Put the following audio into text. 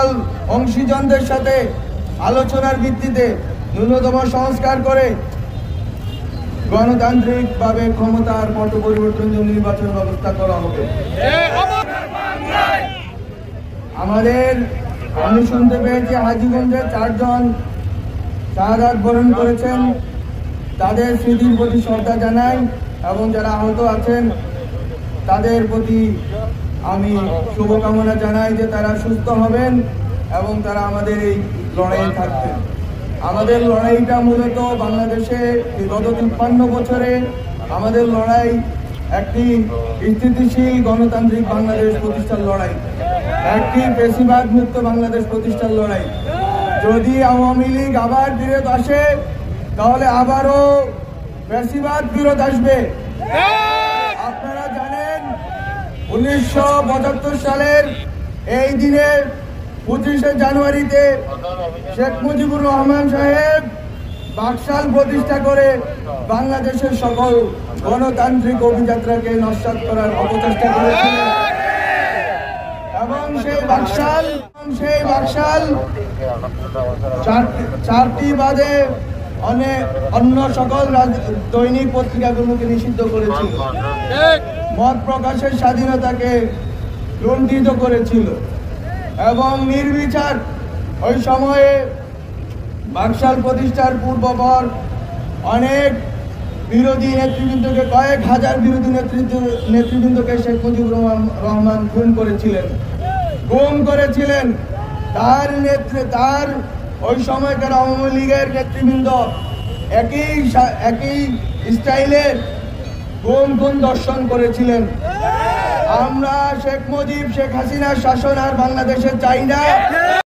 সকল অংশীজনদের সাথে আলোচনার ভিত্তিতে ন্যূনতম সংস্কার করে গণতান্ত্রিকভাবে ক্ষমতার পট পরিবর্তন জন্য নির্বাচন ব্যবস্থা করা হবে। আমি শুনতে পেয়েছি হাজীগঞ্জে 4 জন শাহাদাত বরণ করেছেন। তাদের স্মৃতির প্রতি শ্রদ্ধা জানাই এবং যারা আহত আছেন তাদের প্রতি আমি শুভকামনা জানাই যে তারা সুস্থ হবেন এবং তারা আমাদের এই লড়াইয়ে থাকবেন। আমাদের লড়াইটা মূলত বাংলাদেশে গত 53 বছরে আমাদের লড়াই একটি স্থিতিশীল গণতান্ত্রিক বাংলাদেশ প্রতিষ্ঠার লড়াই, একটি ফ্যাসিবাদ মুক্ত বাংলাদেশ প্রতিষ্ঠার লড়াই। যদি আওয়ামী লীগ আবার ফিরত আসে তাহলে আবারও ফ্যাসিবাদ ফিরত আসবে। আপনারা জানেন 1975 সালের এই দিনের 25শে জানুয়ারিতে শেখ মুজিবুর রহমান সাহেব বাকশাল প্রতিষ্ঠা করে বাংলাদেশের সকল গণতান্ত্রিক অভিযাত্রাকে নস্যাৎ করার অপচেষ্টা করেছিলেন এবং সেই বাকশাল 4টি বাদে অন্য সকল দৈনিক পত্রিকাগুলোকে নিষিদ্ধ করেছিল, মত প্রকাশের স্বাধীনতাকে লুণ্ঠিত করেছিল এবং নির্বিচার ওই সময়ে বাকশাল প্রতিষ্ঠার পূর্বপর অনেক বিরোধী নেতৃবৃন্দকে, কয়েক হাজার বিরোধী নেতৃবৃন্দকে শেখ মুজিবুর রহমান খুন করেছিলেন। তার ওই সময়কার আওয়ামী লীগের নেতৃবৃন্দ একই স্টাইলের খুন দর্শন করেছিলেন। আমরা শেখ হাসিনার শাসন আর বাংলাদেশে চাই না।